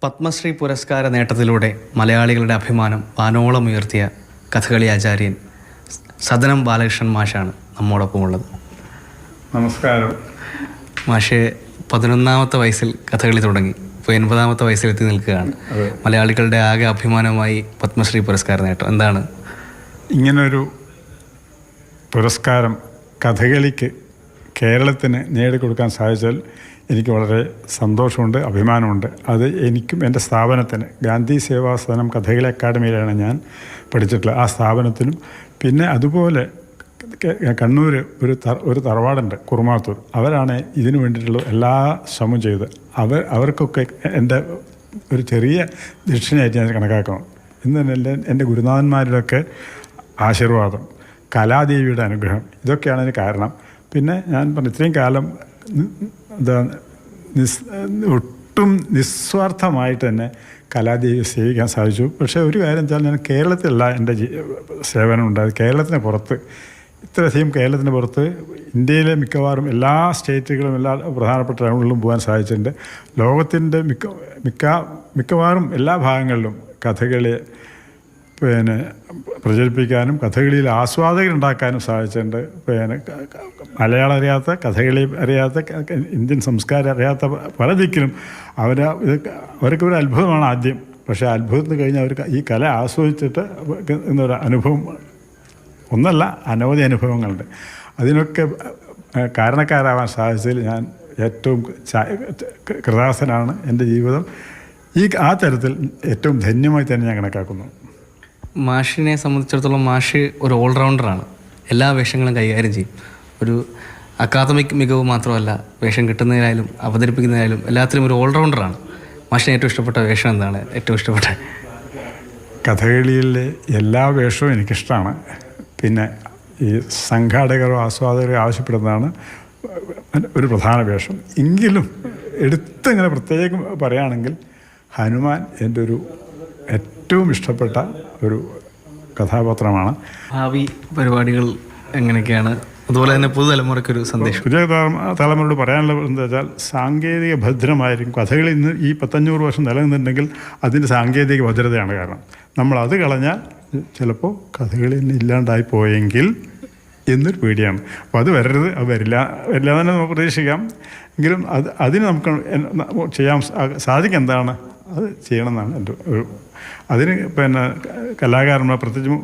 പത്മശ്രീ പുരസ്കാര നേട്ടത്തിലൂടെ മലയാളികളുടെ അഭിമാനം വാനോളം ഉയർത്തിയ കഥകളി ആചാര്യൻ സദനം ബാലകൃഷ്ണൻ മാഷാണ് നമ്മോടൊപ്പം ഉള്ളത്. നമസ്കാരം. മാഷെ 11ാമത്തെ വയസ്സിൽ കഥകളി തുടങ്ങി, ഇപ്പോൾ 80ാമത്തെ വയസ്സിലെത്തി നിൽക്കുകയാണ്. മലയാളികളുടെ ആകെ അഭിമാനമായി പത്മശ്രീ പുരസ്കാര നേട്ടം എന്താണ്? ഇങ്ങനൊരു പുരസ്കാരം കഥകളിക്ക് കേരളത്തിന് നേടിക്കൊടുക്കാൻ സാധിച്ചാൽ എനിക്ക് വളരെ സന്തോഷമുണ്ട്, അഭിമാനമുണ്ട്. അത് എനിക്കും എൻ്റെ സ്ഥാപനത്തിന് ഗാന്ധി സേവാ സദനം കഥകളി അക്കാദമിയിലാണ് ഞാൻ പഠിച്ചിട്ടുള്ളത്. ആ സ്ഥാപനത്തിനും പിന്നെ അതുപോലെ കണ്ണൂർ ഒരു തറവാടുണ്ട് കുറുമാത്തൂർ, അവരാണ് ഇതിനു വേണ്ടിയിട്ടുള്ള എല്ലാ ശ്രമം ചെയ്ത് അവർക്കൊക്കെ എൻ്റെ ഒരു ചെറിയ ദക്ഷിണയായിട്ട് ഞാൻ കണക്കാക്കണം. ഇന്ന് തന്നെ എൻ്റെ ഗുരുനാഥന്മാരുടെയൊക്കെ ആശീർവാദം, കലാദേവിയുടെ അനുഗ്രഹം, ഇതൊക്കെയാണ് അതിന് കാരണം. പിന്നെ ഞാൻ പറഞ്ഞു ഇത്രയും കാലം ഒട്ടും നിസ്വാർത്ഥമായിട്ട് തന്നെ കലാദേവിയെ സേവിക്കാൻ സാധിച്ചു. പക്ഷേ ഒരു കാര്യം വെച്ചാൽ ഞാൻ കേരളത്തിലല്ല എൻ്റെ സേവനം ഉണ്ടായത്, കേരളത്തിന് പുറത്ത്, ഇത്രയധികം കേരളത്തിന് പുറത്ത് ഇന്ത്യയിലെ മിക്കവാറും എല്ലാ സ്റ്റേറ്റുകളും എല്ലാ പ്രധാനപ്പെട്ട ടൗണുകളിലും പോകാൻ സാധിച്ചിട്ടുണ്ട്. ലോകത്തിൻ്റെ മിക്കവാറും എല്ലാ ഭാഗങ്ങളിലും കഥകളി പിന്നെ പ്രചരിപ്പിക്കാനും കഥകളിയിൽ ആസ്വാദകരുണ്ടാക്കാനും സാധിച്ചിട്ടുണ്ട്. പിന്നെ മലയാളം അറിയാത്ത, കഥകളി അറിയാത്ത, ഇന്ത്യൻ സംസ്കാരം അറിയാത്ത പല ദിക്കിലും അവർക്ക് ഒരു അത്ഭുതമാണ് ആദ്യം. പക്ഷേ അത്ഭുതത്തിന് കഴിഞ്ഞ് അവർക്ക് ഈ കല ആസ്വദിച്ചിട്ട് എന്നൊരു അനുഭവം ഒന്നല്ല, അനവധി അനുഭവങ്ങളുണ്ട്. അതിനൊക്കെ കാരണക്കാരാവാൻ സാധിച്ചതിൽ ഞാൻ ഏറ്റവും കൃതാർത്ഥനാണ്. എൻ്റെ ജീവിതം ആ തരത്തിൽ ഏറ്റവും ധന്യമായി തന്നെ ഞാൻ കണക്കാക്കുന്നു. മാഷിനെ സംബന്ധിച്ചിടത്തോളം മാഷ് ഒരു ഓൾറൗണ്ടറാണ്, എല്ലാ വേഷങ്ങളും കൈകാര്യം ചെയ്യും. ഒരു അക്കാദമിക് മികവ് മാത്രമല്ല, വേഷം കിട്ടുന്നതിനായാലും അവതരിപ്പിക്കുന്നതിനായാലും എല്ലാത്തിലും ഒരു ഓൾറൗണ്ടറാണ്. മാഷിന് ഏറ്റവും ഇഷ്ടപ്പെട്ട വേഷം എന്താണ്? ഏറ്റവും ഇഷ്ടപ്പെട്ട കഥകളിയിലെ എല്ലാ വേഷവും എനിക്കിഷ്ടമാണ്. പിന്നെ ഈ സംഘാടകരോ ആസ്വാദകരോ ആവശ്യപ്പെടുന്നതാണ് ഒരു പ്രധാന വേഷം. എങ്കിലും എടുത്തിങ്ങനെ പ്രത്യേകം പറയുകയാണെങ്കിൽ ഹനുമാൻ എൻ്റെ ഒരു ഏറ്റവും ഇഷ്ടപ്പെട്ട ഒരു കഥാപാത്രമാണ്. ഭാവി പരിപാടികൾ എങ്ങനെയൊക്കെയാണ്? അതുപോലെ തന്നെ പുതുതലമുറയ്ക്കൊരു സന്ദേശം. പുതിയ തലമുറയോട് പറയാനുള്ളത് എന്താ വെച്ചാൽ സാങ്കേതിക ഭദ്രമായിരിക്കും. കഥകളി ഇന്ന് ഈ 500 വർഷം നിലനിന്നിട്ടുണ്ടെങ്കിൽ അതിൻ്റെ സാങ്കേതിക ഭദ്രതയാണ് കാരണം. നമ്മളത് കളഞ്ഞാൽ ചിലപ്പോൾ കഥകളി ഇല്ലാണ്ടായി പോയെങ്കിൽ എന്നൊരു പേടിയാണ്. അപ്പോൾ അത് വരരുത്, അത് വരില്ല തന്നെ നമുക്ക് പ്രതീക്ഷിക്കാം. എങ്കിലും അതിന് നമുക്ക് ചെയ്യാൻ സാധിക്കും എന്താണ് അത് ചെയ്യണമെന്നാണ് എൻ്റെ ഒരു. അതിന് പിന്നെ കലാകാരന്മാർ, പ്രത്യേകിച്ചും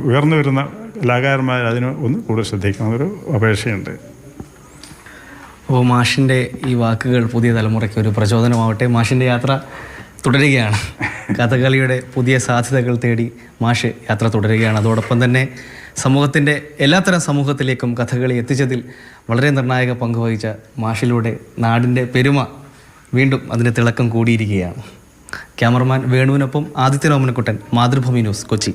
ഉയർന്നു വരുന്ന കലാകാരന്മാർ അതിന് ഒന്ന് കൂടുതൽ ശ്രദ്ധിക്കണമെന്നൊരു അപേക്ഷയുണ്ട്. അപ്പോൾ മാഷിൻ്റെ ഈ വാക്കുകൾ പുതിയ തലമുറയ്ക്ക് ഒരു പ്രചോദനമാവട്ടെ. മാഷിൻ്റെ യാത്ര തുടരുകയാണ്. കഥകളിയുടെ പുതിയ സാധ്യതകൾ തേടി മാഷ് യാത്ര തുടരുകയാണ്. അതോടൊപ്പം തന്നെ സമൂഹത്തിൻ്റെ എല്ലാത്തരം സമൂഹത്തിലേക്കും കഥകളി എത്തിച്ചതിൽ വളരെ നിർണായക പങ്കുവഹിച്ച മാഷിലൂടെ നാടിൻ്റെ പെരുമ വീണ്ടും അതിന് തിളക്കം കൂടിയിരിക്കുകയാണ്. ക്യാമറമാൻ വേണുവിനൊപ്പം ആദിത്യൻ ഓമനക്കുട്ടൻ, മാതൃഭൂമി ന്യൂസ്, കൊച്ചി.